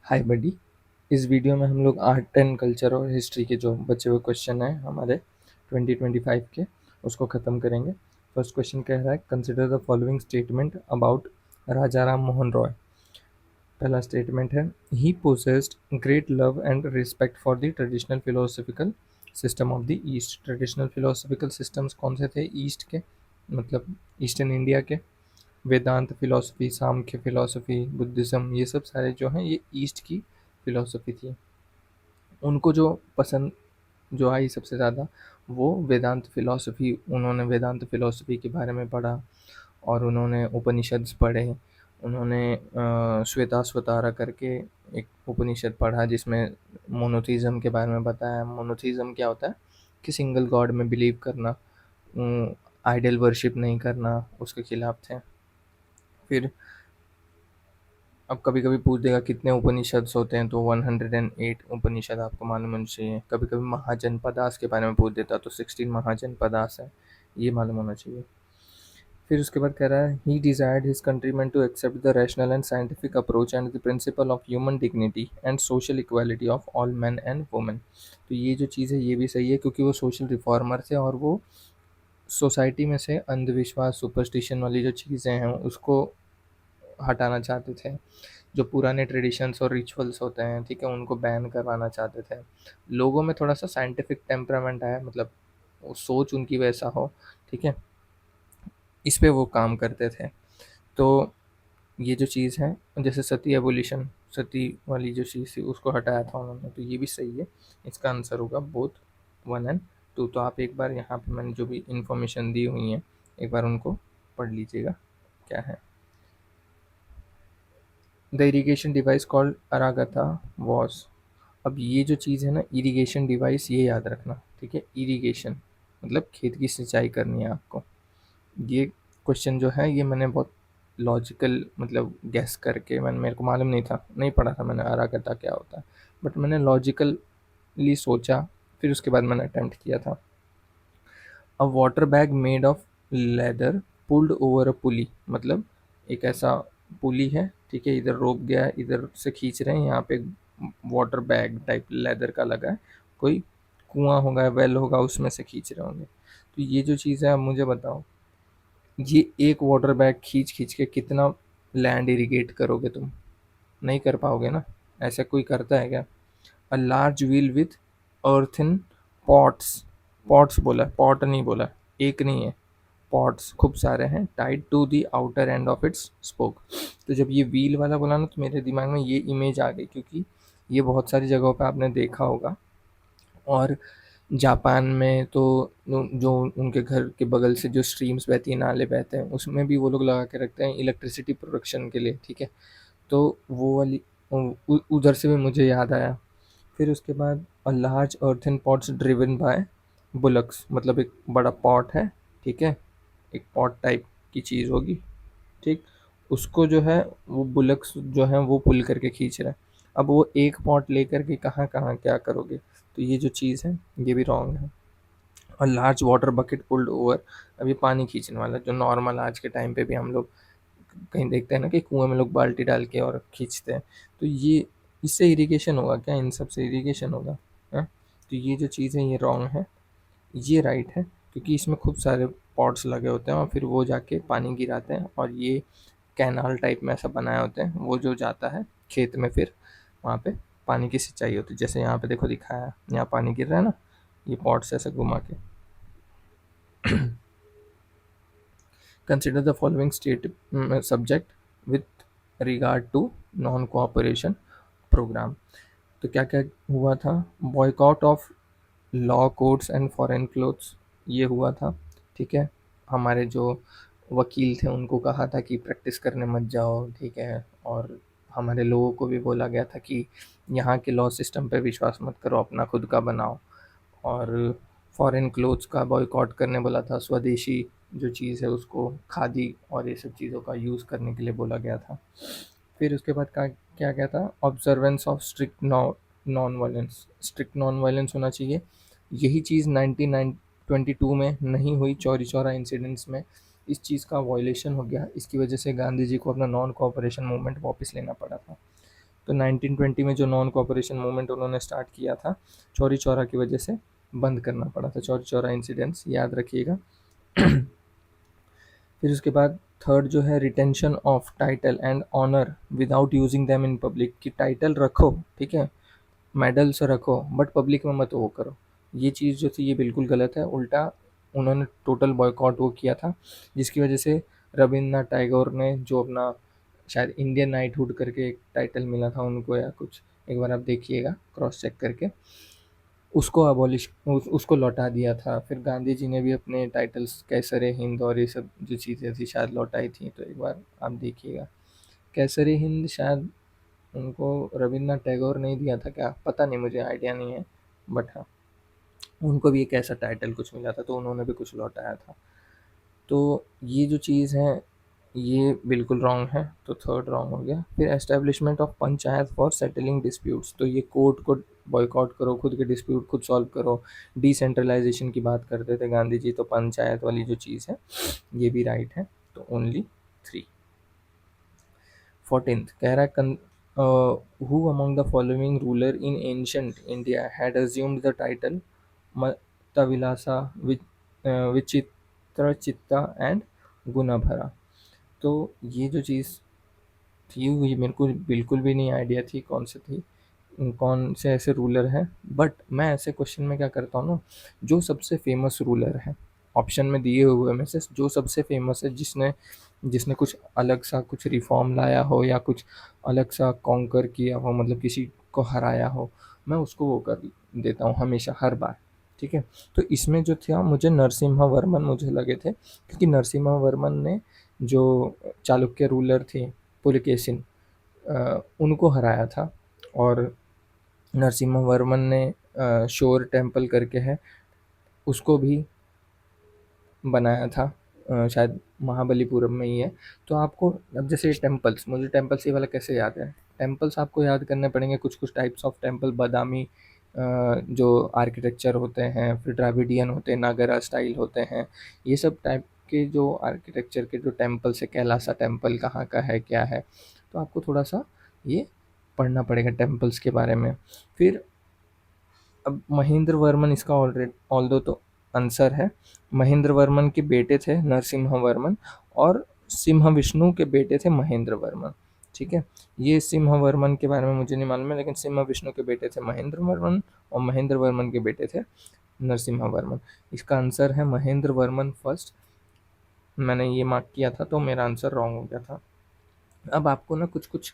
हाय बडी। इस वीडियो में हम लोग आर्ट एंड कल्चर और हिस्ट्री के जो बचे हुए क्वेश्चन हैं हमारे 2025 के, उसको ख़त्म करेंगे। फर्स्ट क्वेश्चन कह रहा है, consider the following statement about Raja Ram Mohan Roy. पहला स्टेटमेंट है, he possessed great love and respect for the traditional philosophical system of the east. Traditional philosophical systems कौन से थे ईस्ट के, मतलब ईस्टर्न इंडिया के? Vedanta philosophy, Sankhya philosophy, Buddhism, ये सब सारे जो हैं ये ईस्ट की फिलॉसफी थी। उनको जो पसंद जो आई सबसे ज़्यादा वो वेदांत फिलॉसफी। उन्होंने वेदांत फिलॉसफी के बारे में पढ़ा और उन्होंने उपनिषद्स पढ़े। उन्होंने श्वेताश्वतारा करके एक उपनिषद पढ़ा जिसमें मोनोथीज़म के बारे में बताया। मोनोथीज़म क्या होता है कि सिंगल गॉड में बिलीव करना, आइडल वर्शिप नहीं करना, उसके खिलाफ थे। फिर अब कभी कभी पूछ देगा कितने उपनिषद होते हैं, तो 108 उपनिषद आपको मालूम होना चाहिए। कभी कभी महाजनपदास के बारे में पूछ देता तो 16 महाजनपदास है, ये मालूम होना चाहिए। फिर उसके बाद कह रहा है, he desired his countrymen to accept the rational and scientific approach and the principle of human dignity and social equality of all man and women. तो ये जो चीज़ है ये भी सही है, क्योंकि वो सोशल रिफॉर्मर थे और वो सोसाइटी में से अंधविश्वास, सुपरस्टिशन वाली जो चीज़ें हैं उसको हटाना चाहते थे। जो पुराने ट्रेडिशंस और रिचुअल्स होते हैं, ठीक है, उनको बैन करवाना चाहते थे। लोगों में थोड़ा सा साइंटिफिक टेम्परामेंट आया, मतलब वो सोच उनकी वैसा हो, ठीक है, इस पे वो काम करते थे। तो ये जो चीज़ है, जैसे सती एबोलिशन, सती वाली जो चीज़ थी उसको हटाया था उन्होंने, तो ये भी सही है। इसका आंसर होगा बोथ 1 और 2। तो आप एक बार यहाँ पे मैंने जो भी इंफॉर्मेशन दी हुई है एक बार उनको पढ़ लीजिएगा क्या है। The irrigation device called araghatta was. अब ये जो चीज़ है ना, इरिगेशन डिवाइस, ये याद रखना, ठीक है। इरिगेशन मतलब खेत की सिंचाई करनी है आपको। ये क्वेश्चन जो है ये मैंने बहुत लॉजिकल मतलब गैस करके, मेरे को मालूम नहीं था, नहीं पढ़ा था मैंने अरागता क्या होता है, बट मैंने लॉजिकली सोचा, फिर उसके बाद मैंने अटेम्प्ट किया था। A water bag made of leather pulled over a pulley, मतलब एक ऐसा पुली है, ठीक है, इधर रोप गया है, इधर से खींच रहे हैं, यहाँ पे वाटर बैग टाइप लेदर का लगा है, कोई कुआं होगा, वेल होगा, उसमें से खींच रहे होंगे। तो ये जो चीज़ है, आप मुझे बताओ, ये एक वाटर बैग खींच खींच के कितना लैंड इरिगेट करोगे तुम? नहीं कर पाओगे ना। ऐसा कोई करता है क्या? A large wheel with earthen pots, pots बोला, पॉट नहीं बोला, एक नहीं है, पॉट्स खूब सारे हैं, tied to the outer end of its spoke. तो जब ये व्हील वाला बोला ना, तो मेरे दिमाग में ये इमेज आ गई, क्योंकि ये बहुत सारी जगहों पे आपने देखा होगा। और जापान में तो जो उनके घर के बगल से जो स्ट्रीम्स बहती हैं, नाले बहते हैं, उसमें भी वो लोग लगा के रखते हैं इलेक्ट्रिसिटी प्रोडक्शन के लिए, ठीक है। तो वो वाली उधर से भी मुझे याद आया। फिर उसके बाद a large earthen pots driven by bullocks, मतलब एक बड़ा पॉट है, ठीक है, एक पॉट टाइप की चीज़ होगी, ठीक, उसको जो है वो बुलक्स जो है वो पुल करके खींच रहा है। अब वो एक पॉट लेकर के कहाँ कहाँ क्या करोगे? तो ये जो चीज़ है ये भी रॉन्ग है। और large water bucket pulled over, अभी पानी खींचने वाला जो नॉर्मल आज के टाइम पे भी हम लोग कहीं देखते हैं ना कि कुएं में लोग बाल्टी डाल के और खींचते हैं, तो ये इससे इरिगेशन होगा क्या? इन सब से इरिगेशन होगा? हाँ, तो ये जो चीज़ है ये रॉन्ग है। ये राइट है, क्योंकि इसमें खूब सारे पॉट्स लगे होते हैं और फिर वो जाके पानी गिराते हैं, और ये कैनाल टाइप में ऐसा बनाए होते हैं, वो जो जाता है खेत में, फिर वहाँ पे पानी की सिंचाई होती है। जैसे यहाँ पे देखो दिखाया है, यहाँ पानी गिर रहा है ना, ये पॉट्स ऐसे घुमा के। Consider the following state subject with regard to non cooperation programme. तो क्या क्या हुआ था? Boycott of law courts and foreign clothes, ये हुआ था, ठीक है। हमारे जो वकील थे उनको कहा था कि प्रैक्टिस करने मत जाओ, ठीक है, और हमारे लोगों को भी बोला गया था कि यहाँ के लॉ सिस्टम पे विश्वास मत करो, अपना खुद का बनाओ। और फॉरेन क्लोथ्स का बॉयकॉट करने बोला था, स्वदेशी जो चीज़ है उसको, खादी और ये सब चीज़ों का यूज़ करने के लिए बोला गया था। फिर उसके बाद का क्या क्या था? Observance of strict non violence, strict non violence होना चाहिए। यही चीज़ 1922 में नहीं हुई, चौरी चौरा इंसिडेंट्स में इस चीज़ का वायलेशन हो गया, इसकी वजह से गांधी जी को अपना नॉन कोऑपरेशन मूवमेंट वापस लेना पड़ा था। तो 1920 में जो नॉन कोऑपरेशन मूवमेंट उन्होंने स्टार्ट किया था, चौरी चौरा की वजह से बंद करना पड़ा था। चौरी चौरा इंसिडेंट्स याद रखिएगा। फिर उसके बाद थर्ड जो है retention of title and honour without using them in public, कि टाइटल रखो, ठीक है, मेडल से रखो, बट पब्लिक में मत वो करो। ये चीज़ जो थी ये बिल्कुल गलत है। उल्टा उन्होंने टोटल बॉयकॉट वो किया था, जिसकी वजह से रविन्द्रनाथ टैगोर ने जो अपना शायद इंडियन नाइटहुड करके एक टाइटल मिला था उनको या कुछ, एक बार आप देखिएगा क्रॉस चेक करके, उसको उसको लौटा दिया था। फिर गांधी जी ने भी अपने टाइटल्स कैसरे हिंद और ये सब जो चीज़ें थी शायद लौटाई थी, तो एक बार आप देखिएगा। कैसरे हिंद शायद उनको रविन्द्रनाथ टैगोर ने ही दिया था क्या, पता नहीं, मुझे आइडिया नहीं है, बट हाँ उनको भी एक ऐसा टाइटल कुछ मिला था, तो उन्होंने भी कुछ लौटाया था। तो ये जो चीज़ है ये बिल्कुल रॉन्ग है, तो थर्ड रॉन्ग हो गया। फिर establishment of panchayat for settling disputes, तो ये कोर्ट को बॉयकॉट करो, खुद के डिस्प्यूट खुद सॉल्व करो। डिसेंट्रलाइजेशन की बात करते थे गांधी जी, तो पंचायत वाली जो चीज़ है ये भी राइट है, तो ओनली 3। 14th कह रहा है who among the following ruler in ancient India had assumed the title Mattavilasa Vichitra Chitta and गुणाभरा। तो ये जो चीज़ थी ये मेरे को बिल्कुल भी नहीं आइडिया थी कौन सी थी, कौन से ऐसे रूलर हैं। बट मैं ऐसे क्वेश्चन में क्या करता हूँ ना, जो सबसे फेमस रूलर है ऑप्शन में दिए हुए में से जो सबसे फेमस है, जिसने जिसने कुछ अलग सा कुछ रिफॉर्म लाया हो या कुछ अलग सा कॉन्कर किया हो, मतलब किसी को हराया हो, मैं उसको वो कर देता हूँ हमेशा हर बार, ठीक है। तो इसमें जो था मुझे नरसिम्हा वर्मन मुझे लगे थे, क्योंकि नरसिम्हा वर्मन ने जो चालुक्य रूलर थे पुलकेशिन उनको हराया था। और नरसिम्हा वर्मन ने शोर टेम्पल करके है उसको भी बनाया था, शायद महाबलीपुरम में ही है। तो आपको अब जैसे टेम्पल्स, मुझे टेम्पल्स ये वाला कैसे याद है, टेम्पल्स आपको याद करने पड़ेंगे कुछ कुछ टाइप्स ऑफ टेम्पल, बादामी जो आर्किटेक्चर होते हैं, फिर द्राविडियन होते हैं, नागरा स्टाइल होते हैं, ये सब टाइप के जो आर्किटेक्चर के जो टेम्पल्स है, कैलासा टेम्पल कहाँ का है क्या है, तो आपको थोड़ा सा ये पढ़ना पड़ेगा टेम्पल्स के बारे में। फिर अब महेंद्र वर्मन इसका ऑलरेडी ऑल्दो तो आंसर है। महेंद्र वर्मन के बेटे थे नरसिम्हा वर्मन, और सिम्हा विष्णु के बेटे थे महेंद्र वर्मन, ठीक है। ये सिम्हा वर्मन के बारे में मुझे नहीं मालूम है, लेकिन सिम्हा विष्णु के बेटे थे महेंद्र वर्मन, और महेंद्र वर्मन के बेटे थे नरसिम्हा वर्मन। इसका आंसर है महेंद्र वर्मन फर्स्ट। मैंने ये मार्क किया था तो मेरा आंसर रॉन्ग हो गया था। अब आपको ना कुछ कुछ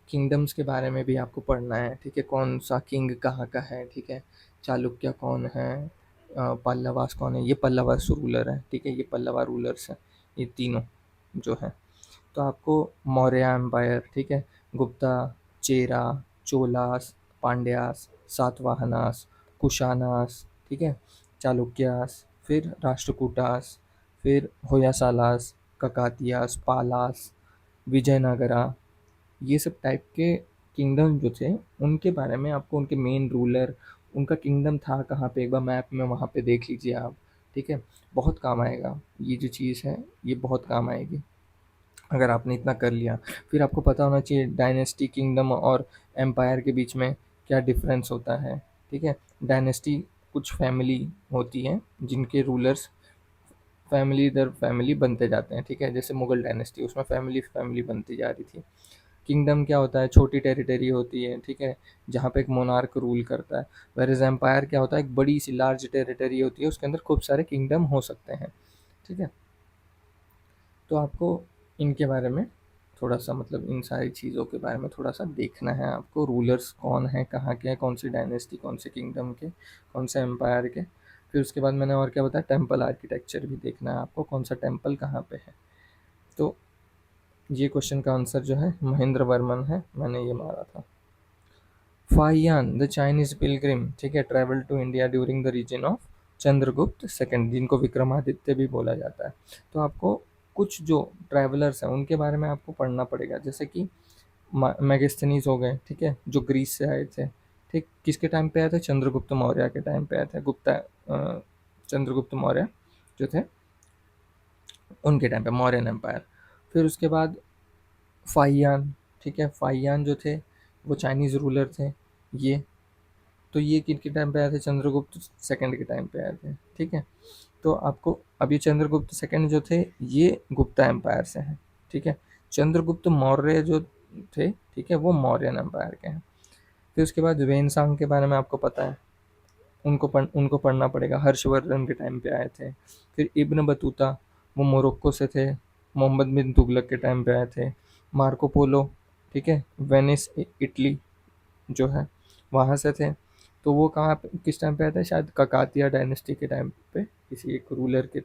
किंगडम्स के बारे में भी आपको पढ़ना है, ठीक है, कौन सा किंग कहाँ का है, ठीक है, चालुक्य कौन है, पल्लवास कौन है, ये पल्लवास रूलर है, ठीक है, ये पल्लवा रूलर्स हैं ये तीनों जो हैं। तो आपको मौर्य एम्पायर, ठीक है, गुप्ता, चेरा, चोलास, पांड्यास, सातवाहनास, कुशानास, ठीक है, चालुक्यास, फिर राष्ट्रकूटास, फिर होयसालास, ककातियास, पालास, विजयनगरा, ये सब टाइप के किंगडम जो थे उनके बारे में आपको, उनके मेन रूलर, उनका किंगडम था कहाँ पे, एक बार मैप में वहाँ पे देख लीजिए आप, ठीक है। बहुत काम आएगा ये जो चीज़ है, ये बहुत काम आएगी अगर आपने इतना कर लिया। फिर आपको पता होना चाहिए डायनेस्टी, किंगडम और एम्पायर के बीच में क्या डिफरेंस होता है, ठीक है। डायनेस्टी कुछ फैमिली होती हैं जिनके रूलर्स फैमिली दर फैमिली बनते जाते हैं, ठीक है, जैसे मुगल डायनेस्टी उसमें फैमिली फैमिली बनती जा रही थी। किंगडम क्या होता है, छोटी टेरिटरी होती है, ठीक है, जहाँ पे एक मोनार्क रूल करता है। वेरएज एम्पायर क्या होता है, एक बड़ी सी लार्ज टेरिटरी होती है, उसके अंदर खूब सारे किंगडम हो सकते हैं, ठीक है। तो आपको इनके बारे में थोड़ा सा, मतलब इन सारी चीज़ों के बारे में थोड़ा सा देखना है आपको, रूलर्स कौन है, कहाँ के हैं, कौन सी डायनेस्टी, कौन से किंगडम के, कौन से एम्पायर के। फिर उसके बाद मैंने और क्या बताया, टेम्पल आर्किटेक्चर भी देखना है आपको, कौन सा टेम्पल कहाँ पे है। तो ये क्वेश्चन का आंसर जो है महेंद्र वर्मन है, मैंने ये मारा था। फाहियान द चाइनीज पिलग्रिम, ठीक है, travel to India during the reign of Chandragupta second, जिनको विक्रमादित्य भी बोला जाता है। तो आपको कुछ जो ट्रैवलर्स हैं उनके बारे में आपको पढ़ना पड़ेगा, जैसे कि मैगस्थनीज हो गए, ठीक है, जो ग्रीस से आए थे, ठीक, किसके टाइम पे आए थे, चंद्रगुप्त मौर्य के टाइम पे आए थे, चंद्रगुप्त मौर्य जो थे उनके टाइम पे, मौर्यन एम्पायर। फिर उसके बाद फाहियान, ठीक है, फाहियान जो थे वो चाइनीज़ रूलर थे ये। तो ये किनके टाइम पे आए थे? चंद्रगुप्त सेकंड के टाइम पे आए थे, ठीक है। तो आपको अब ये चंद्रगुप्त सेकंड जो थे ये गुप्ता एम्पायर से हैं, ठीक है। चंद्रगुप्त मौर्य जो थे, ठीक है, वो मौर्यन एम्पायर के हैं। फिर उसके बाद वेनसांग के बारे में आपको पता है, उनको पढ़ना पड़ेगा, हर्षवर्धन के टाइम पे आए थे। फिर इब्न बतूता, वो मोरक्को से थे, मोहम्मद बिन तुगलक के टाइम पे आए थे। मार्को पोलो, ठीक है, वेनिस इटली जो है वहाँ से थे। तो वो कहाँ पे किस टाइम पे आए थे? शायद ककातिया डायनेस्टी के टाइम पे, किसी एक रूलर के,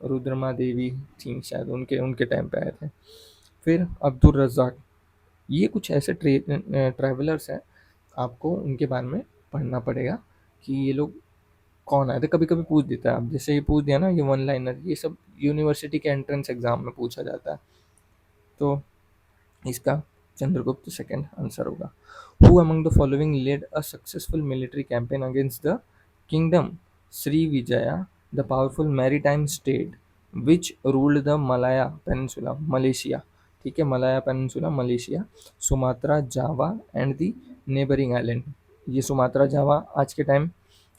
रुद्रमा देवी थी शायद, उनके उनके टाइम पे आए थे। फिर अब्दुल रज़्ज़ाक, ये कुछ ऐसे ट्रैवलर्स हैं, आपको उनके बारे में पढ़ना पड़ेगा कि ये लोग कौन आए थे। कभी कभी पूछ देता है, अब जैसे ये पूछ दिया ना, ये वन लाइनर, ये सब यूनिवर्सिटी के एंट्रेंस एग्जाम में पूछा जाता है। तो इसका चंद्रगुप्त सेकंड आंसर होगा। Who among the following led a successful military campaign against the kingdom Srivijaya, the powerful maritime state which ruled the Malaya peninsula, Malaysia, ठीक है, Malaya peninsula, Malaysia, Sumatra, Java and the neighbouring island. ये Sumatra, Java आज के time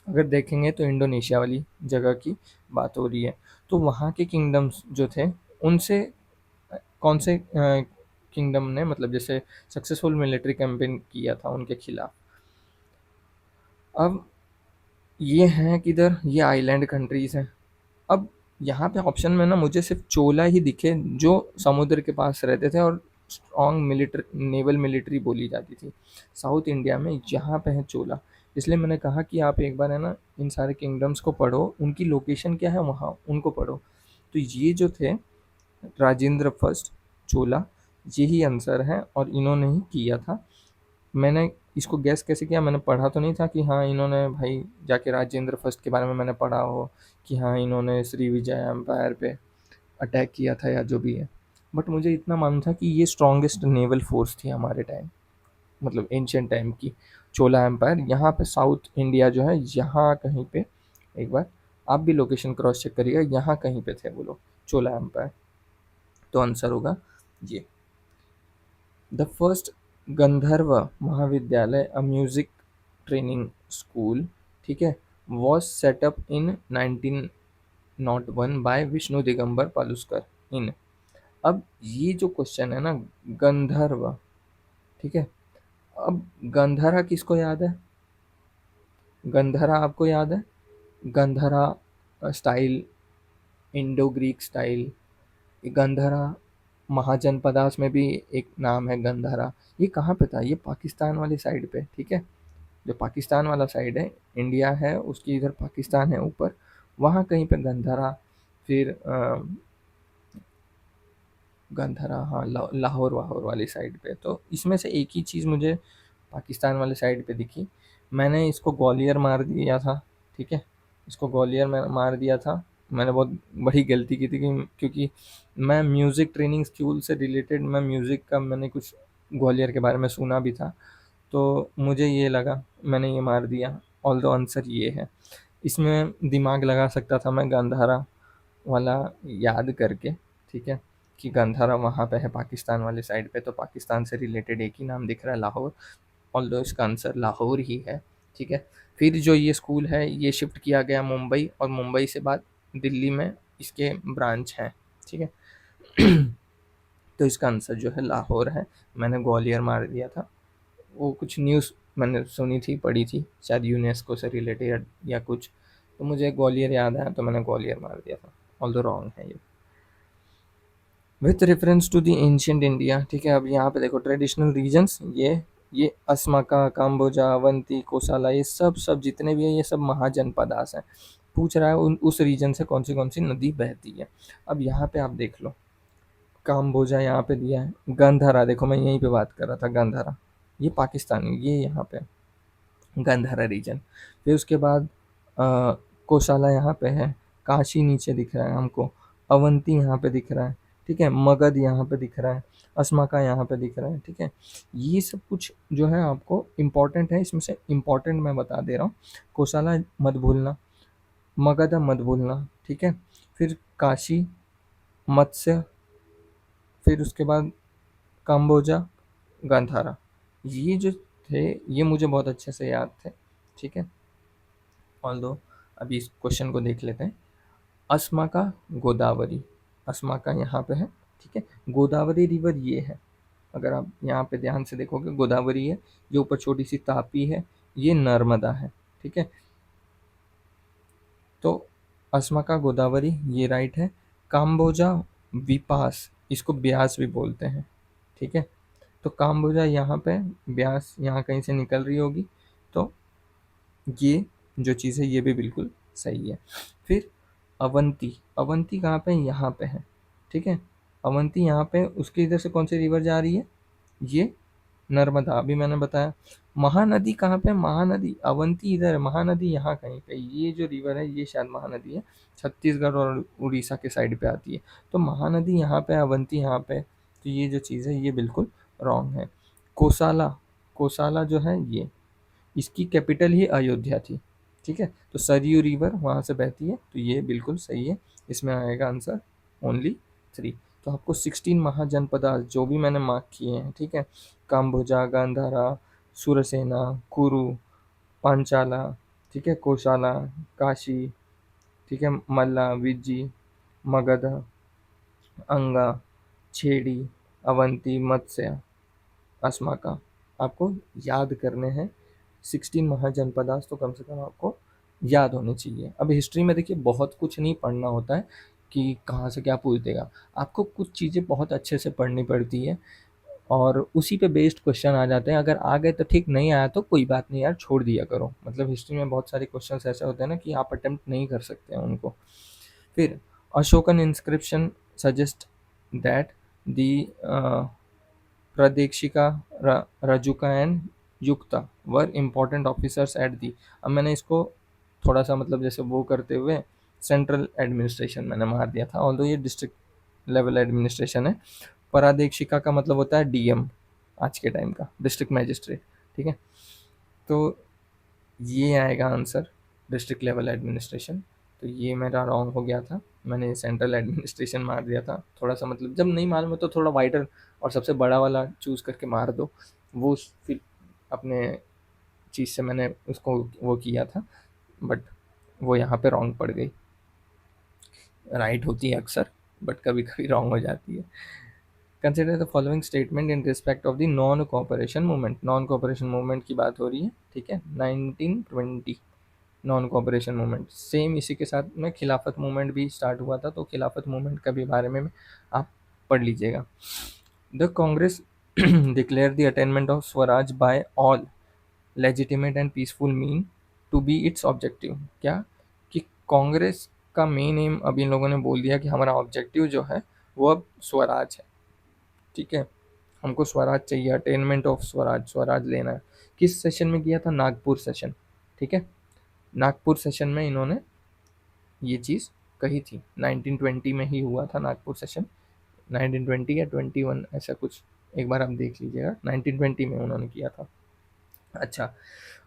अगर देखेंगे तो Indonesia वाली जगह की बात हो रही है। तो वहाँ के किंगडम्स जो थे, उनसे कौन से किंगडम ने मतलब जैसे सक्सेसफुल मिलिट्री कैंपेन किया था उनके खिलाफ। अब ये हैं किधर? ये आइलैंड कंट्रीज हैं। अब यहाँ पे ऑप्शन में ना मुझे सिर्फ चोला ही दिखे जो समुद्र के पास रहते थे और स्ट्रॉन्ग मिलिट्री नेवल मिलिट्री बोली जाती थी साउथ इंडिया में, यहाँ पे है चोला। इसलिए मैंने कहा कि आप एक बार है ना इन सारे किंगडम्स को पढ़ो, उनकी लोकेशन क्या है वहाँ उनको पढ़ो। तो ये जो थे राजेंद्र फर्स्ट चोला, यही आंसर है और इन्होंने ही किया था। मैंने इसको गैस कैसे किया? मैंने पढ़ा तो नहीं था कि हाँ इन्होंने भाई जाके राजेंद्र फर्स्ट के बारे में मैंने पढ़ा हो कि हाँ इन्होंने श्री विजय एम्पायर पे अटैक किया था या जो भी है। बट मुझे इतना मालूम था कि ये स्ट्रॉन्गेस्ट नेवल फोर्स थी हमारे टाइम, मतलब एंशियंट टाइम की चोला एम्पायर। यहाँ पे साउथ इंडिया जो है यहाँ कहीं पे, एक बार आप भी लोकेशन क्रॉस चेक करिएगा, यहाँ कहीं पे थे वो लोग, चोला एम्पायर। तो आंसर होगा ये। द फर्स्ट गंधर्व महाविद्यालय, अ म्यूजिक ट्रेनिंग स्कूल, ठीक है, was set up in 1901 by Vishnu Digambar Paluskar in. अब ये जो क्वेश्चन है ना, गंधर्व, ठीक है, अब गंधरा किसको याद है? गंधरा आपको याद है? Gandhara style, Indo Greek style, Gandhara Mahajanapadas में भी एक नाम है गंधरा। ये कहाँ पे था? ये पाकिस्तान वाली साइड पे, ठीक है, जो पाकिस्तान वाला साइड है, इंडिया है उसकी इधर पाकिस्तान है ऊपर, वहाँ कहीं पे गंधरा। फिर गंधरा, हाँ, लाहौर वाहौर वाली साइड पे। तो इसमें से एक ही चीज़ मुझे पाकिस्तान वाले साइड पे दिखी। मैंने इसको ग्वालियर मार दिया था, ठीक है, इसको ग्वालियर में मार दिया था। मैंने बहुत बड़ी गलती की थी क्योंकि मैं म्यूज़िक ट्रेनिंग स्कूल से रिलेटेड, मैं म्यूज़िक का मैंने कुछ ग्वालियर के बारे में सुना भी था, तो मुझे ये लगा मैंने ये मार दिया। ऑल्दो आंसर ये है। इसमें दिमाग लगा सकता था मैं गांधारा वाला याद करके, ठीक है, कि गांधारा वहाँ पे है पाकिस्तान वाले साइड पे, तो पाकिस्तान से रिलेटेड एक ही नाम दिख रहा है, लाहौर। ऑल्दो इसका आंसर लाहौर ही है, ठीक है। फिर जो ये स्कूल है ये शिफ्ट किया गया मुंबई, और मुंबई से बाद दिल्ली में इसके ब्रांच हैं, ठीक है। तो इसका आंसर जो है लाहौर है। मैंने ग्वालियर मार दिया था, वो कुछ न्यूज़ मैंने सुनी थी, पढ़ी थी, शायद यूनेस्को से रिलेटेड या कुछ, तो मुझे ग्वालियर याद आया तो मैंने ग्वालियर मार दिया था। ऑल्दो रॉन्ग है ये। With reference to the ancient India, ठीक है। अब यहाँ पे देखो ट्रेडिशनल रीजन्स, ये असमाका, काम्बोजा, अवंती, कोसाला, ये सब सब जितने भी हैं ये सब महाजनपदास हैं। पूछ रहा है उस रीजन से कौन सी नदी बहती है। अब यहाँ पे आप देख लो, काम्बोजा यहाँ पे दिया है, गंधरा देखो मैं यहीं पे बात कर रहा था, गंधरा ये पाकिस्तान, ये यहाँ पे गंधरा रीजन। फिर उसके बाद कोसाला यहाँ पे है, काशी नीचे दिख रहा है हमको, अवंती यहाँ पे दिख रहा है, ठीक है, मगध यहाँ पे दिख रहा है, असमाका यहाँ पे दिख रहा है, ठीक है। ये सब कुछ जो है आपको इम्पोर्टेंट है, इसमें से इम्पोर्टेंट मैं बता दे रहा हूँ। कोसाला मत भूलना, मगध मत भूलना, ठीक है। फिर काशी, मत्स्य, फिर उसके बाद काम्बोजा, गांधारा, ये जो थे ये मुझे बहुत अच्छे से याद थे, ठीक है। ऑल्दो अभी इस क्वेश्चन को देख लेते हैं। अस्मा का गोदावरी, अस्मा का यहाँ पे है, ठीक है। गोदावरी रिवर ये है, अगर आप यहाँ पे ध्यान से देखोगे गोदावरी है, जो ऊपर छोटी सी तापी है ये नर्मदा है, ठीक है। तो अस्मा का गोदावरी ये राइट है। काम्बोजा विपास, इसको ब्यास भी बोलते हैं, ठीक है। तो काम्बोजा यहाँ पे, ब्यास यहाँ कहीं से निकल रही होगी, तो ये जो चीज़ है ये भी बिल्कुल सही है। फिर अवंती, अवंती कहाँ पे, यहाँ पे है, ठीक है। अवंती यहाँ पे, उसके इधर से कौन सी रिवर जा रही है, ये नर्मदा, अभी मैंने बताया। महानदी कहाँ पे, महानदी अवंती इधर है, महानदी यहाँ कहीं पे, ये जो रिवर है ये शायद महानदी है, छत्तीसगढ़ और उड़ीसा के साइड पे आती है। तो महानदी यहाँ पे, अवंती यहाँ पे, तो ये जो चीज़ है ये बिल्कुल रॉन्ग है। कोसाला, कोसाला जो है ये, इसकी कैपिटल ही अयोध्या थी, ठीक है। तो सरयू रिवर वहाँ से बहती है, तो ये बिल्कुल सही है। इसमें आएगा आंसर ओनली 3। तो आपको 16 महाजनपदास जो भी मैंने मार्क किए हैं, ठीक है, काम्बोजा, गांधारा, सुरसेना, कुरु, पांचाला, ठीक है, कोशाला, काशी, ठीक है, मल्ला, विज्जी, मगध, अंगा, छेड़ी, अवंती, मत्स्य, अस्मा का, आपको याद करने हैं। 16 महाजनपदास तो कम से कम आपको याद होने चाहिए। अब हिस्ट्री में देखिए बहुत कुछ नहीं पढ़ना होता है कि कहाँ से क्या पूछ देगा, आपको कुछ चीज़ें बहुत अच्छे से पढ़नी पड़ती है और उसी पे बेस्ड क्वेश्चन आ जाते हैं। अगर आ गए तो ठीक, नहीं आया तो कोई बात नहीं यार, छोड़ दिया करो। मतलब हिस्ट्री में बहुत सारे क्वेश्चंस ऐसे होते हैं ना कि आप अटेम्प्ट नहीं कर सकते हैं उनको। फिर Ashokan inscription suggest that the Pradeshika, Rajuka and Yukta were important officers at the. अब मैंने इसको थोड़ा सा मतलब जैसे वो करते हुए सेंट्रल एडमिनिस्ट्रेशन मैंने मार दिया था, ऑल्दो ये डिस्ट्रिक्ट लेवल एडमिनिस्ट्रेशन है। परादेशिका का मतलब होता है डीएम, आज के टाइम का डिस्ट्रिक्ट मैजिस्ट्रेट, ठीक है। तो ये आएगा आंसर, डिस्ट्रिक्ट लेवल एडमिनिस्ट्रेशन। तो ये मेरा रॉन्ग हो गया था, मैंने सेंट्रल एडमिनिस्ट्रेशन मार दिया था। थोड़ा सा मतलब जब नहीं मालूम है तो थोड़ा वाइडर और सबसे बड़ा वाला चूज़ करके मार दो, वो फिर अपने चीज़ से मैंने उसको वो किया था, बट वो यहाँ पे रॉन्ग पड़ गई। राइट होती है अक्सर, बट कभी कभी रॉन्ग हो जाती है। Consider the following statement in respect of the non cooperation movement, non cooperation movement की बात हो रही है, ठीक है। 1920 नॉन कोऑपरेशन मूवमेंट, सेम इसी के साथ में खिलाफत मूवमेंट भी स्टार्ट हुआ था, तो खिलाफत मूवमेंट के भी बारे में आप पढ़ लीजिएगा। The Congress declare the attainment of swaraj by all legitimate and peaceful mean to be its objective. क्या कि कांग्रेस का मेन एम, अभी इन लोगों ने बोल दिया कि हमारा ऑब्जेक्टिव जो है वो अब स्वराज है, ठीक है। हमको स्वराज चाहिए, अटेनमेंट ऑफ स्वराज, स्वराज लेना है। किस सेशन में किया था, नागपुर सेशन, ठीक है। नागपुर सेशन में इन्होंने ये चीज़ कही थी, 1920 में ही हुआ था नागपुर सेशन, 1920 या 21 ऐसा कुछ, एक बार आप देख लीजिएगा, 1920 में उन्होंने किया था। अच्छा,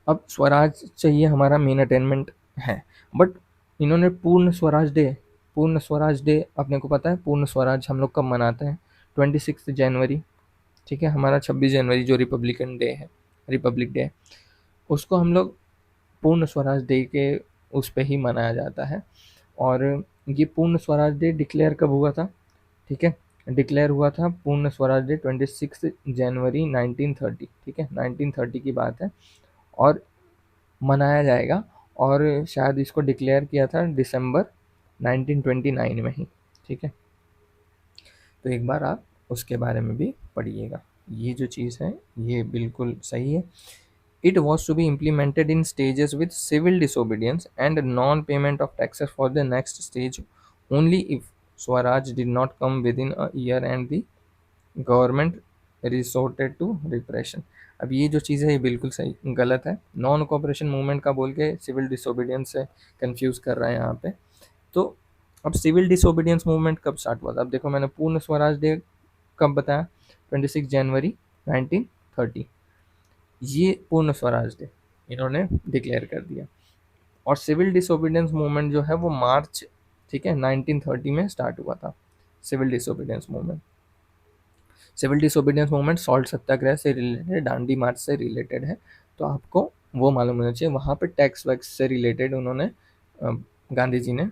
अब स्वराज चाहिए हमारा मेन अटेनमेंट है, बट इन्होंने पूर्ण स्वराज डे, पूर्ण स्वराज डे अपने को पता है पूर्ण स्वराज हम लोग कब मनाते हैं, 26 जनवरी, ठीक है। हमारा 26 जनवरी जो रिपब्लिकन डे है, रिपब्लिक डे, उसको हम लोग पूर्ण स्वराज डे के उस पे ही मनाया जाता है। और ये पूर्ण स्वराज डे डिक्लेयर कब हुआ था, ठीक है। डिक्लेयर हुआ था पूर्ण स्वराज डे 26 जनवरी 1930, ठीक है, 1930 की बात है। और मनाया जाएगा, और शायद इसको डिक्लेयर किया था दिसंबर 1929 में ही, ठीक है। तो एक बार आप उसके बारे में भी पढ़िएगा। ये जो चीज़ है ये बिल्कुल सही है। It was to be implemented in stages with civil disobedience and non-payment of taxes for the next stage only if Swaraj did not come within a year and the government resorted to repression। अब ये जो चीज़ है ये बिल्कुल सही गलत है, non cooperation movement का बोल के सिविल डिसोबीडियंस से कंफ्यूज कर रहा है यहाँ पे। तो अब सिविल डिसोबीडियंस मूवमेंट कब स्टार्ट हुआ था, अब देखो मैंने पूर्ण स्वराज डे कब बताया, 26 जनवरी 1930, ये पूर्ण स्वराज डे इन्होंने डिक्लेयर कर दिया। और सिविल डिसोबीडियंस मूवमेंट जो है वो मार्च, ठीक है, 1930 में स्टार्ट हुआ था civil disobedience movement. Civil disobedience movement salt satyagraha से रिलेटेड है, दांडी मार्च से रिलेटेड है, तो आपको वो मालूम होना चाहिए। वहाँ पे टैक्स वैक्स से रिलेटेड उन्होंने गांधी जी ने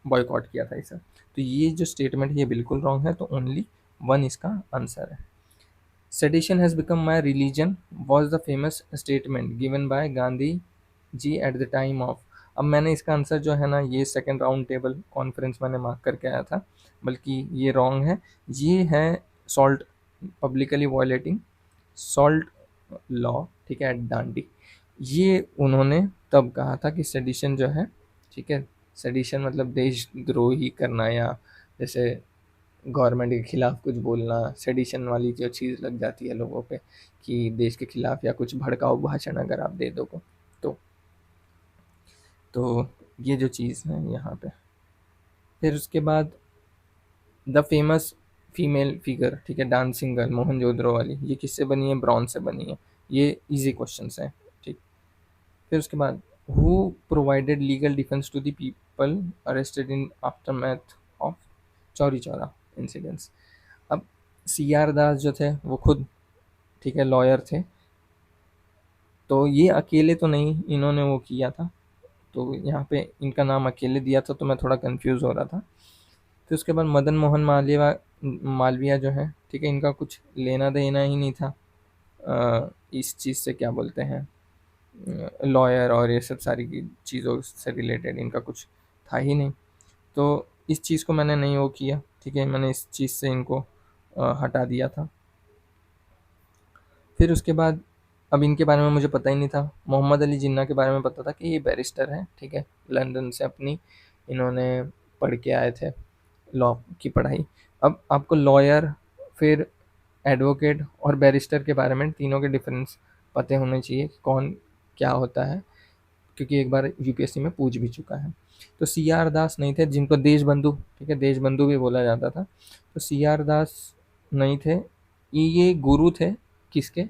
बॉयकॉट किया था इसे। तो ये जो स्टेटमेंट है ये बिल्कुल रॉन्ग है, तो ओनली वन इसका आंसर है। Sedition has become my religion was the famous statement given by Gandhi ji at the time of. अब मैंने इसका आंसर जो है ना, ये सेकेंड राउंड टेबल कॉन्फ्रेंस मैंने मार्क करके आया था, बल्कि ये रॉन्ग है। ये है salt publicly violating salt law, ठीक है, एट डांडी। ये उन्होंने तब कहा था कि सेडिशन जो है, ठीक है, सेडिशन मतलब देशद्रोही करना, या जैसे गवर्नमेंट के खिलाफ कुछ बोलना, सेडिशन वाली जो चीज़ लग जाती है लोगों पे कि देश के खिलाफ या कुछ भड़काऊ भाषण अगर आप दे दो तो तो ये जो चीज़ है यहाँ पे। फिर उसके बाद द फेमस फीमेल फिगर, ठीक है, डांसिंग गर्ल मोहनजोदड़ो वाली, ये किससे बनी है? ब्रॉन्ज से बनी है। ये इजी क्वेश्चंस हैं, ठीक। फिर उसके बाद who provided legal defence to the people arrested in aftermath of Chauri Chaura incidents. अब सी आर दास जो थे वो खुद, ठीक है, लॉयर थे, तो ये अकेले तो नहीं इन्होंने वो किया था, तो यहाँ पे इनका नाम अकेले दिया था तो मैं थोड़ा कंफ्यूज हो रहा था। फिर उसके बाद मदन मोहन मालविया जो है, ठीक है, इनका कुछ लेना देना ही नहीं था इस चीज़ से, क्या बोलते हैं, लॉयर और ये सब सारी चीज़ों से रिलेटेड इनका कुछ था ही नहीं, तो इस चीज़ को मैंने नहीं वो किया, ठीक है, मैंने इस चीज़ से इनको हटा दिया था। फिर उसके बाद अब इनके बारे में मुझे पता ही नहीं था। मोहम्मद अली जिन्ना के बारे में पता था कि ये बैरिस्टर हैं, ठीक है, लंदन से अपनी इन्होंने पढ़ के आए थे लॉ की पढ़ाई। अब आपको लॉयर, फिर एडवोकेट और बैरिस्टर के बारे में तीनों के डिफरेंस पते होने चाहिए कि कौन क्या होता है, क्योंकि एक बार यूपीएससी में पूछ भी चुका है। तो सी आर दास नहीं थे, जिनको देशबंधु, ठीक है, देशबंधु भी बोला जाता था, तो सी आर दास नहीं थे। ये गुरु थे किसके?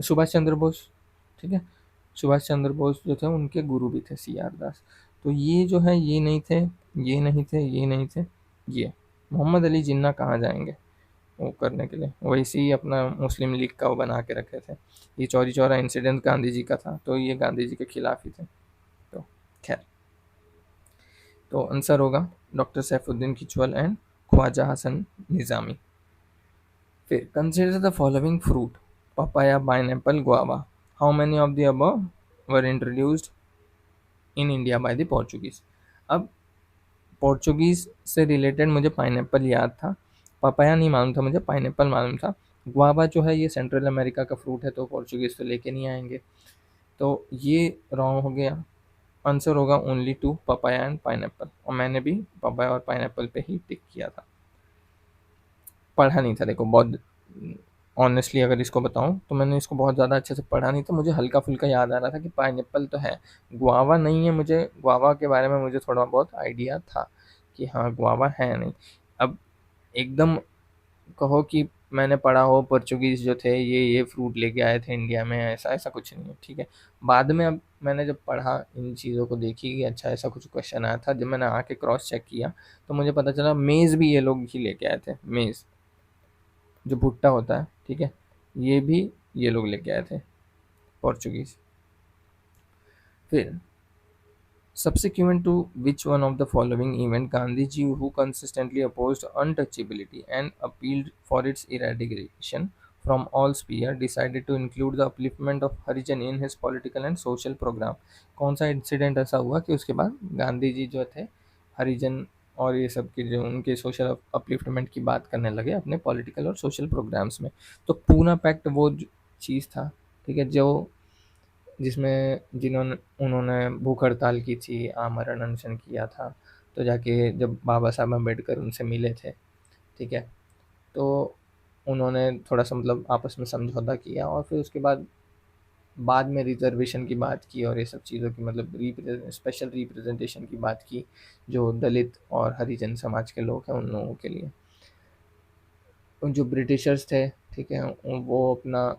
सुभाष चंद्र बोस, ठीक है, सुभाष चंद्र बोस जो थे उनके गुरु भी थे सी आर दास। तो ये जो है ये नहीं थे, ये नहीं थे, ये नहीं थे, ये मोहम्मद अली जिन्ना कहाँ जाएंगे वो करने के लिए, वैसे ही अपना मुस्लिम लीग का वो बना के रखे थे। ये चौरी चौरा इंसिडेंट गांधी जी का था, तो ये गांधी जी के खिलाफ ही थे। तो खैर, तो आंसर होगा डॉक्टर सैफुद्दीन किचवल एंड ख्वाजा हसन निज़ामी। फिर consider the following fruit, papaya, pineapple, guava, how many of the above were introduced in India by the Portuguese. अब पोर्चुगीज से रिलेटेड मुझे पाइनएप्पल याद था, पपाया नहीं मालूम था मुझे, पाइनएप्पल मालूम था। गुआवा जो है ये सेंट्रल अमेरिका का फ्रूट है, तो पोर्चुगीज तो लेके नहीं आएंगे, तो ये रॉन्ग हो गया। आंसर होगा only two, papaya and pineapple, और मैंने भी पपाया और पाइनएप्पल पे ही टिक किया था। पढ़ा नहीं था, देखो बहुत ऑनेस्टली अगर इसको बताऊं तो मैंने इसको बहुत ज़्यादा अच्छे से पढ़ा नहीं था, मुझे हल्का फुल्का याद आ रहा था कि पाइनएप्पल तो है, गुआवा नहीं है। मुझे गुआवा के बारे में मुझे थोड़ा बहुत आइडिया था कि हाँ गुआवा है नहीं। अब एकदम कहो कि मैंने पढ़ा हो पोर्चुगीज़ जो थे ये फ्रूट लेके आए थे इंडिया में, ऐसा ऐसा कुछ नहीं है, ठीक है। बाद में अब मैंने जब पढ़ा इन चीज़ों को देखी कि अच्छा ऐसा कुछ क्वेश्चन आया था, जब मैंने आके क्रॉस चेक किया तो मुझे पता चला मेज़ भी ये लोग ही लेके आए थे। मेज़ जो भुट्टा होता है, ठीक है, ये भी ये लोग लेके आए थे पोर्चुगीज़। फिर subsequent to which one of the following event Gandhiji, who consistently opposed untouchability and appealed for its eradication from all sphere, decided to include the upliftment of Harijan in his political and social program? कौन सा incident ऐसा हुआ कि उसके बाद गांधी जी जो थे हरिजन और ये सब के जो उनके सोशल अपलिफ्टमेंट की बात करने लगे अपने पॉलिटिकल और सोशल प्रोग्राम्स में? तो पूना पैक्ट वो चीज़ था, ठीक है, जो जिसमें जिन्होंने उन्होंने भूख हड़ताल की थी, आमरण अनशन किया था, तो जाके जब बाबा साहब अम्बेडकर उनसे मिले थे, ठीक है, तो उन्होंने थोड़ा-सा मतलब आपस में समझौता किया और फिर उसके बाद में रिज़र्वेशन की बात की और ये सब चीज़ों की, मतलब स्पेशल रिप्रेजेंटेशन की बात की, जो दलित और हरिजन समाज के लोग हैं उन लोगों के लिए। उन जो ब्रिटिशर्स थे, ठीक है, वो अपना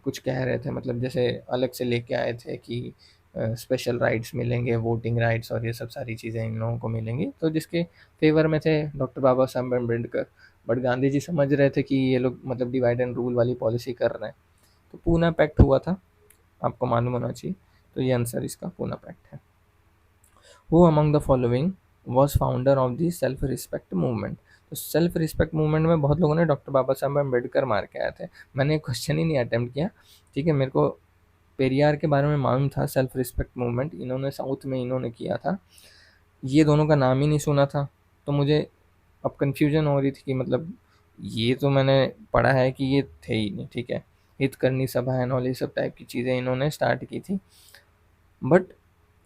कुछ कह रहे थे, मतलब जैसे अलग से लेके आए थे कि स्पेशल राइट्स मिलेंगे, वोटिंग राइट्स और ये सब सारी चीज़ें इन लोगों को मिलेंगी, तो जिसके फेवर में थे doctor Baba Saheb Ambedkar, but Gandhi ji समझ रहे थे कि ये लोग मतलब डिवाइड एंड रूल वाली पॉलिसी कर रहे हैं, तो पूना पैक्ट हुआ था, आपको मालूम होना चाहिए। तो ये आंसर इसका पूना पैक्ट है। Who among the following was founder of the self respect movement. तो सेल्फ रिस्पेक्ट मूवमेंट में बहुत लोगों ने डॉक्टर बाबा साहब अम्बेडकर मार के आए थे। मैंने क्वेश्चन ही नहीं अटेम्प्ट किया, ठीक है। मेरे को पेरियार के बारे में मालूम था, सेल्फ रिस्पेक्ट मूवमेंट इन्होंने साउथ में इन्होंने किया था, ये दोनों का नाम ही नहीं सुना था। तो मुझे अब कन्फ्यूजन हो रही थी कि मतलब ये तो मैंने पढ़ा है कि ये थे ही नहीं, ठीक है। हितकर्णी सभा एंड ऑल ये सब टाइप की चीज़ें इन्होंने स्टार्ट की थी, बट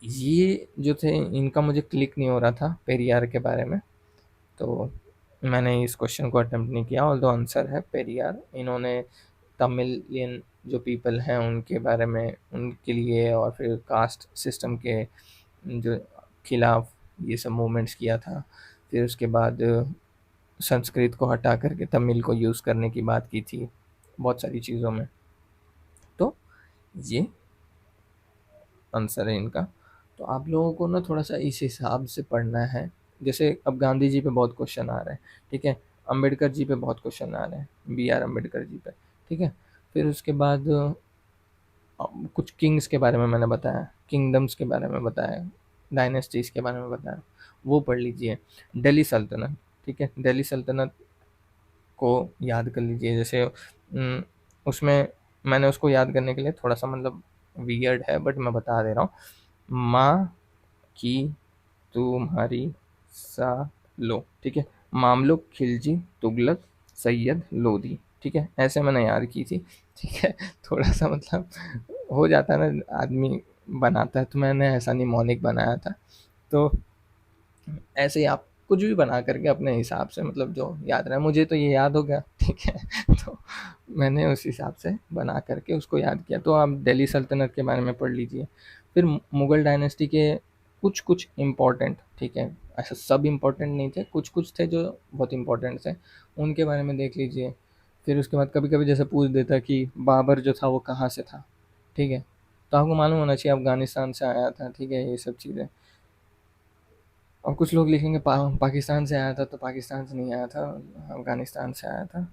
ये जो थे इनका मुझे क्लिक नहीं हो रहा था पेरियार के बारे में, तो मैंने इस क्वेश्चन को अटेम्प्ट नहीं किया। ऑल्दो आंसर है पेरियार। इन्होंने तमिलियन जो पीपल हैं उनके बारे में, उनके लिए और फिर कास्ट सिस्टम के जो खिलाफ ये सब मूवमेंट्स किया था। फिर उसके बाद संस्कृत को हटा करके तमिल को यूज़ करने की बात की थी बहुत सारी चीज़ों में। तो ये आंसर है इनका। तो आप लोगों को ना थोड़ा सा इस हिसाब से पढ़ना है। जैसे अब गांधी जी पे बहुत क्वेश्चन आ रहे हैं, ठीक है। अंबेडकर जी पे बहुत क्वेश्चन आ रहे हैं, बी आर अम्बेडकर जी पे, ठीक है। फिर उसके बाद कुछ किंग्स के बारे में मैंने बताया, किंगडम्स के बारे में बताया, डायनेस्टीज़ के बारे में बताया, वो पढ़ लीजिए। दिल्ली सल्तनत, ठीक है, दिल्ली सल्तनत को याद कर लीजिए। जैसे उसमें मैंने उसको याद करने के लिए थोड़ा सा मतलब वियर्ड है, बट मैं बता दे रहा हूँ। माँ की तुम्हारी सा लो, ठीक है। मामलुक खिलजी तुगलक सैयद लोधी, ठीक है, ऐसे मैंने याद की थी, ठीक है। थोड़ा सा मतलब हो जाता है ना, आदमी बनाता है, तो मैंने ऐसा नहीं मौलिक बनाया था। तो ऐसे ही आप कुछ भी बना करके अपने हिसाब से मतलब जो याद रहा, मुझे तो ये याद हो गया, ठीक है। तो मैंने उस हिसाब से बना करके उसको याद किया। तो आप दिल्ली सल्तनत के बारे में पढ़ लीजिए। फिर मुगल डायनेस्टी के कुछ कुछ इम्पोर्टेंट, ठीक है, ऐसा सब इम्पोर्टेंट नहीं थे, कुछ कुछ थे जो बहुत इम्पोर्टेंट थे, उनके बारे में देख लीजिए। फिर उसके बाद कभी कभी जैसे पूछ देता कि बाबर जो था वो कहाँ से था, ठीक है, तो आपको मालूम होना चाहिए अफगानिस्तान से आया था, ठीक है, ये सब चीज़ें। और कुछ लोग लिखेंगे पाकिस्तान से आया था, तो पाकिस्तान से नहीं आया था, अफगानिस्तान से आया था।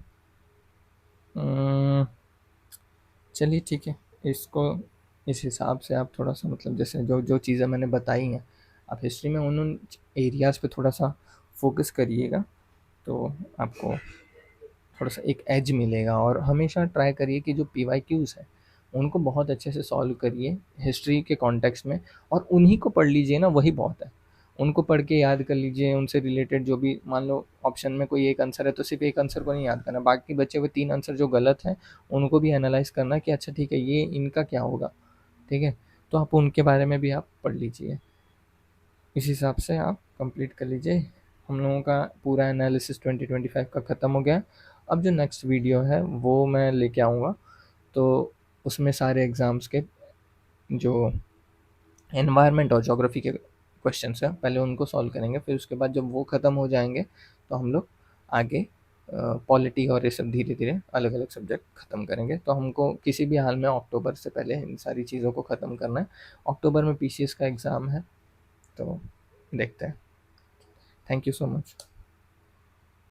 चलिए ठीक है, इसको इस हिसाब से आप थोड़ा सा मतलब जैसे जो जो चीज़ें मैंने बताई हैं, आप हिस्ट्री में उन उन एरियाज़ पे थोड़ा सा फोकस करिएगा, तो आपको थोड़ा सा एक एज मिलेगा। और हमेशा ट्राई करिए कि जो पी वाई क्यूज़ है उनको बहुत अच्छे से सॉल्व करिए हिस्ट्री के कॉन्टेक्स्ट में, और उन्हीं को पढ़ लीजिए ना, वही बहुत है। उनको पढ़ के याद कर लीजिए, उनसे रिलेटेड जो भी मान लो ऑप्शन में कोई एक आंसर है तो सिर्फ एक आंसर को नहीं याद करना, बाकी बचे हुए 3 आंसर जो गलत हैं उनको भी एनालाइज करना कि अच्छा ठीक है ये इनका क्या होगा, ठीक है। तो आप उनके बारे में भी आप पढ़ लीजिए, इस हिसाब से आप कंप्लीट कर लीजिए। हम लोगों का पूरा एनालिसिस 2025 का ख़त्म हो गया। अब जो नेक्स्ट वीडियो है वो मैं लेके आऊँगा, तो उसमें सारे एग्ज़ाम्स के जो एनवायरनमेंट और ज्योग्राफी के क्वेश्चंस हैं पहले उनको सॉल्व करेंगे। फिर उसके बाद जब वो ख़त्म हो जाएंगे तो हम लोग आगे पॉलिटी और ये सब धीरे धीरे अलग अलग सब्जेक्ट ख़त्म करेंगे। तो हमको किसी भी हाल में अक्टूबर से पहले इन सारी चीज़ों को ख़त्म करना है। अक्टूबर में पीसीएस का एग्ज़ाम है, तो देखते हैं। Thank you so much.